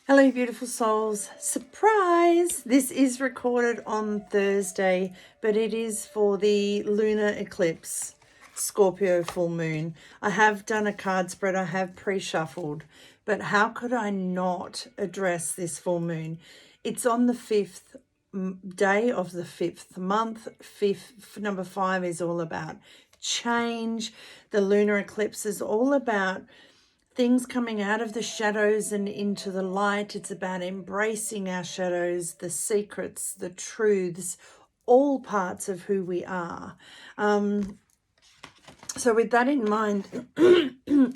Hello, beautiful souls. Surprise! This is recorded on Thursday, but it is for the Lunar Eclipse Scorpio Full Moon. I have done a card spread, I have pre-shuffled, but how could I not address this full moon? It's on the 5th day of the 5th month. Number 5 is all about change. The lunar eclipse is all about things coming out of the shadows and into the light. It's about embracing our shadows, the secrets, the truths, all parts of who we are. So with that in mind,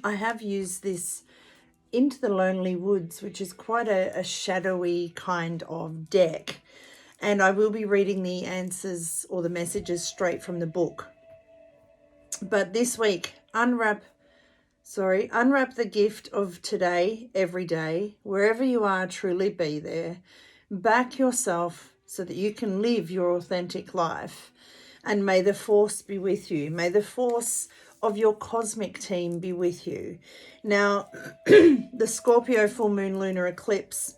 I have used this Into the Lonely Woods, which is quite a shadowy kind of deck. And I will be reading the answers or the messages straight from the book. But this week, unwrap the gift of today, every day, wherever you are, truly be there. Back yourself so that you can live your authentic life. And may the force be with you. May the force of your cosmic team be with you. Now, the Scorpio full moon lunar eclipse,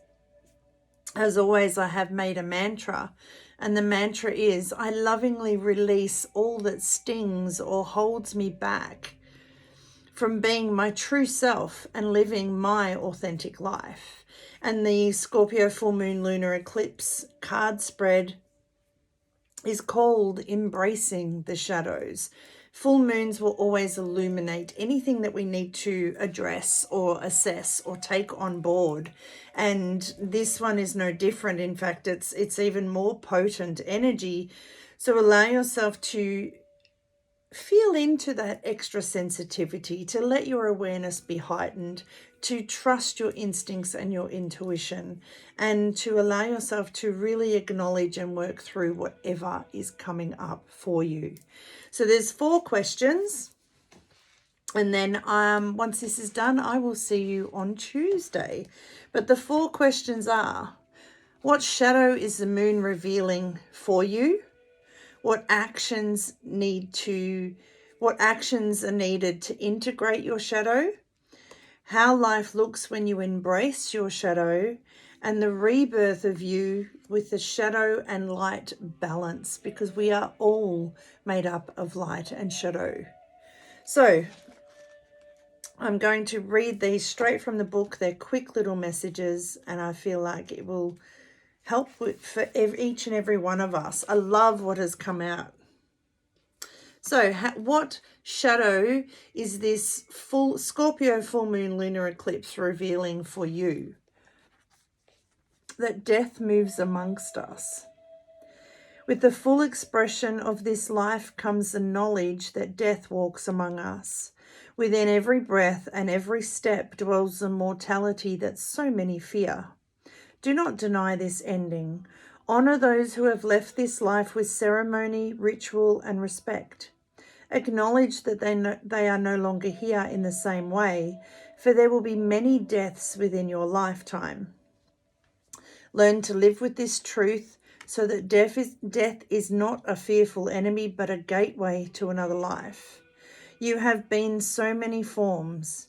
as always, I have made a mantra. And the mantra is, I lovingly release all that stings or holds me back from being my true self and living my authentic life. And the Scorpio full moon lunar eclipse card spread is called Embracing the Shadows. Full moons will always illuminate anything that we need to address or assess or take on board. And this one is no different. In fact, it's even more potent energy. So allow yourself to feel into that extra sensitivity, to let your awareness be heightened, to trust your instincts and your intuition, and to allow yourself to really acknowledge and work through whatever is coming up for you. So there's 4 questions. And then once this is done, I will see you on Tuesday. But the 4 questions are, what shadow is the moon revealing for you? What actions are needed to integrate your shadow? How life looks when you embrace your shadow, and the rebirth of you with the shadow and light balance, because we are all made up of light and shadow. So I'm going to read these straight from the book. They're quick little messages, and I feel like it will help for each and every one of us. I love what has come out. So what shadow is this Scorpio full moon lunar eclipse revealing for you? That death moves amongst us. With the full expression of this life comes the knowledge that death walks among us. Within every breath and every step dwells the mortality that so many fear. Do not deny this ending. Honor those who have left this life with ceremony, ritual, and respect. Acknowledge that they are no longer here in the same way, for there will be many deaths within your lifetime. Learn to live with this truth so that death is not a fearful enemy, but a gateway to another life. You have been so many forms,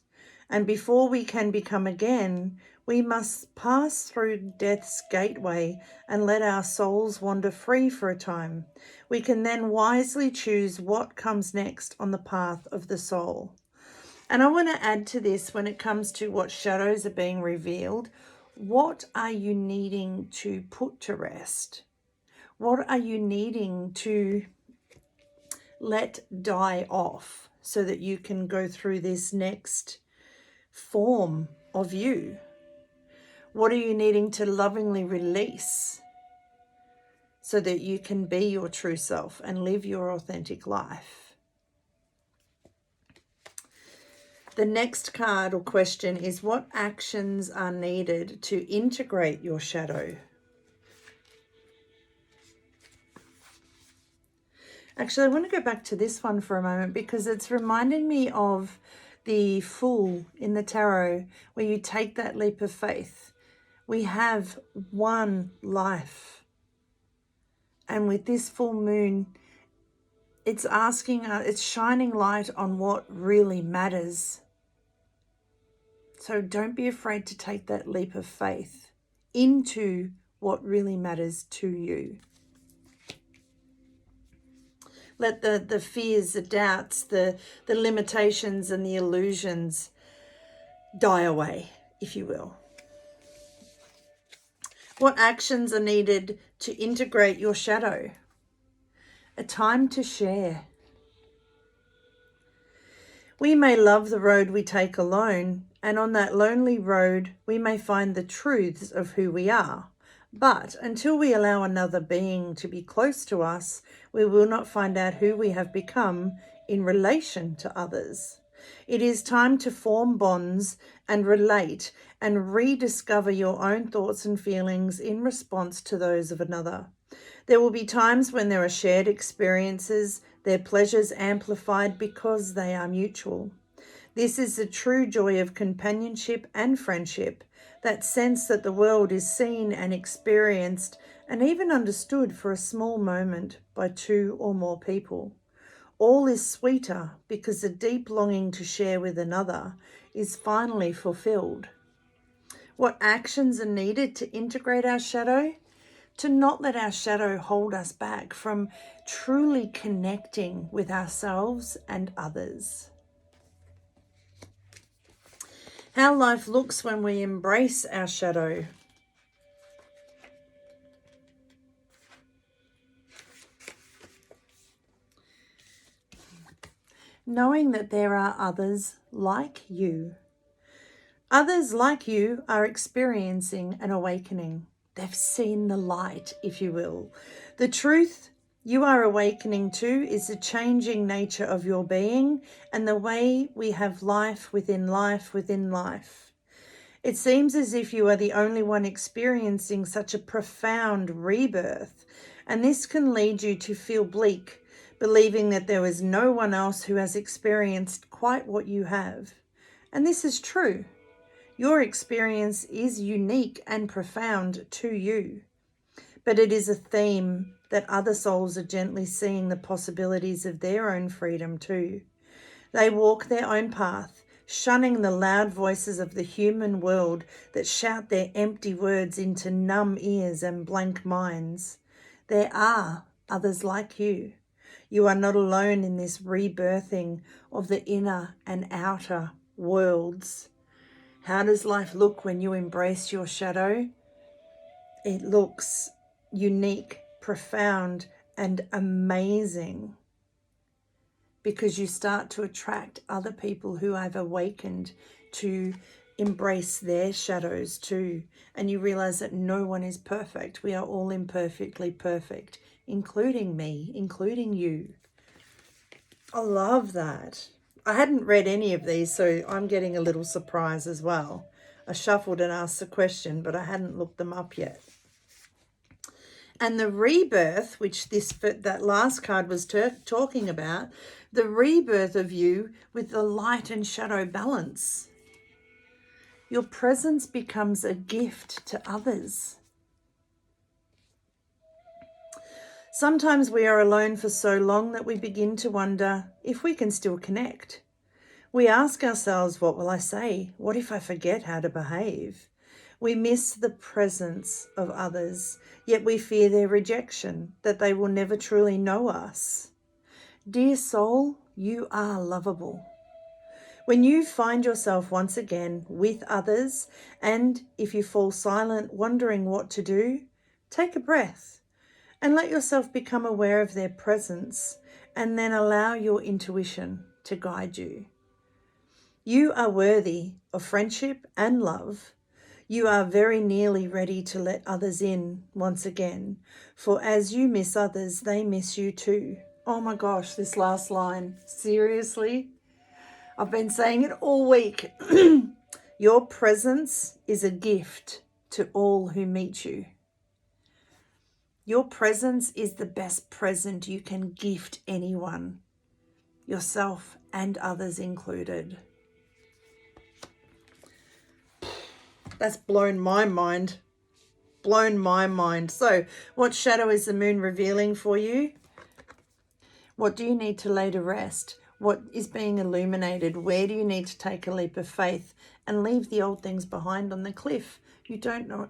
and before we can become again, we must pass through death's gateway and let our souls wander free for a time. We can then wisely choose what comes next on the path of the soul. And I want to add to this, when it comes to what shadows are being revealed, what are you needing to put to rest? What are you needing to let die off so that you can go through this next form of you? What are you needing to lovingly release so that you can be your true self and live your authentic life? The next card or question is, what actions are needed to integrate your shadow? Actually, I want to go back to this one for a moment, because it's reminding me of the Fool in the tarot, where you take that leap of faith. We have one life. And with this full moon, it's asking us, it's shining light on what really matters. So don't be afraid to take that leap of faith into what really matters to you. Let the fears, the doubts, the limitations and the illusions die away, if you will. What actions are needed to integrate your shadow? A time to share. We may love the road we take alone, and on that lonely road we may find the truths of who we are. But until we allow another being to be close to us, we will not find out who we have become in relation to others. It is time to form bonds and relate and rediscover your own thoughts and feelings in response to those of another. There will be times when there are shared experiences, their pleasures amplified because they are mutual. This is the true joy of companionship and friendship, that sense that the world is seen and experienced and even understood for a small moment by two or more people. All is sweeter because the deep longing to share with another is finally fulfilled. What actions are needed to integrate our shadow? To not let our shadow hold us back from truly connecting with ourselves and others. How life looks when we embrace our shadow. Knowing that there are others like you. Others like you are experiencing an awakening. They've seen the light, if you will. The truth you are awakening to is the changing nature of your being and the way we have life within life within life. It seems as if you are the only one experiencing such a profound rebirth, and this can lead you to feel bleak, believing that there is no one else who has experienced quite what you have. And this is true. Your experience is unique and profound to you, but it is a theme that other souls are gently seeing the possibilities of their own freedom too. They walk their own path, shunning the loud voices of the human world that shout their empty words into numb ears and blank minds. There are others like you. You are not alone in this rebirthing of the inner and outer worlds. How does life look when you embrace your shadow? It looks unique, profound, and amazing, because you start to attract other people who have awakened to embrace their shadows too. And you realize that no one is perfect. We are all imperfectly perfect, including me, including you. I love that. I hadn't read any of these, so I'm getting a little surprise as well. I shuffled and asked the question, but I hadn't looked them up yet. And the rebirth, which that last card was talking about, the rebirth of you with the light and shadow balance. Your presence becomes a gift to others. Sometimes we are alone for so long that we begin to wonder if we can still connect. We ask ourselves, what will I say? What if I forget how to behave? We miss the presence of others, yet we fear their rejection, that they will never truly know us. Dear soul, you are lovable. When you find yourself once again with others, and if you fall silent, wondering what to do, take a breath and let yourself become aware of their presence, and then allow your intuition to guide you. You are worthy of friendship and love. You are very nearly ready to let others in once again, for as you miss others, they miss you too. Oh my gosh, this last line, seriously? I've been saying it all week. Your presence is a gift to all who meet you. Your presence is the best present you can gift anyone, yourself and others included. That's blown my mind. Blown my mind. So, what shadow is the moon revealing for you? What do you need to lay to rest? what is being illuminated. Where do you need to take a leap of faith and leave the old things behind on the cliff? You don't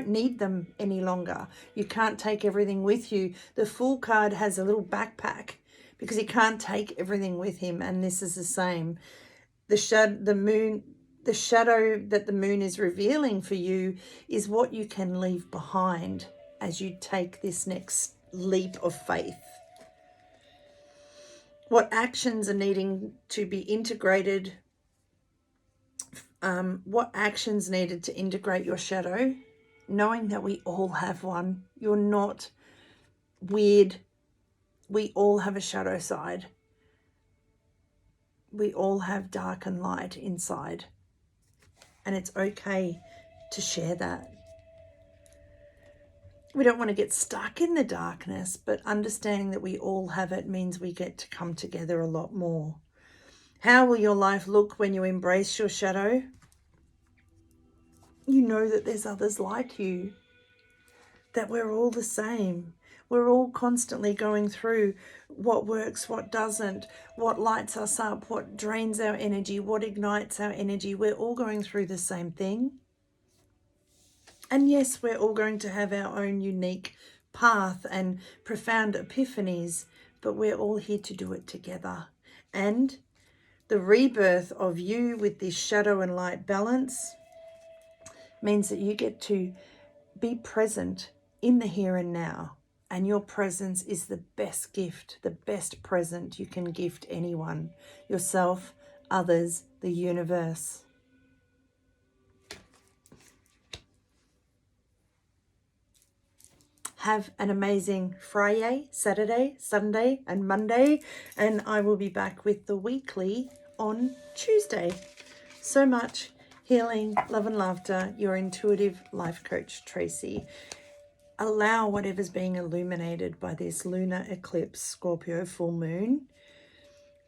need them any longer. You can't take everything with you. The Fool card has a little backpack because he can't take everything with him, and this is the same. The shadow that the moon is revealing for you is what you can leave behind as you take this next leap of faith. What actions are needing to be integrated, what actions needed to integrate your shadow, knowing that we all have one. You're not weird. We all have a shadow side. We all have dark and light inside. And it's okay to share that. We don't want to get stuck in the darkness, but understanding that we all have it means we get to come together a lot more. How will your life look when you embrace your shadow? You know that there's others like you, that we're all the same. We're all constantly going through what works, what doesn't, what lights us up, what drains our energy, what ignites our energy. We're all going through the same thing. And yes, we're all going to have our own unique path and profound epiphanies, but we're all here to do it together. And the rebirth of you with this shadow and light balance means that you get to be present in the here and now. And your presence is the best gift, the best present you can gift anyone, yourself, others, the universe. Have an amazing Friyay, Saturday, Sunday, and Monday. And I will be back with the weekly on Tuesday. So much healing, love and laughter. Your intuitive life coach, Tracy. Allow whatever's being illuminated by this lunar eclipse, Scorpio full moon,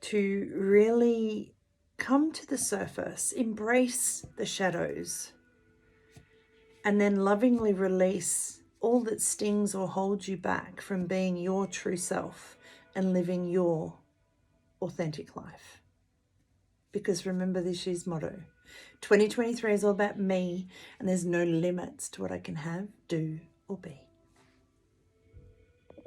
to really come to the surface. Embrace the shadows. And then lovingly release all that stings or holds you back from being your true self and living your authentic life. Because remember this year's motto, 2023 is all about me, and there's no limits to what I can have, do, or be.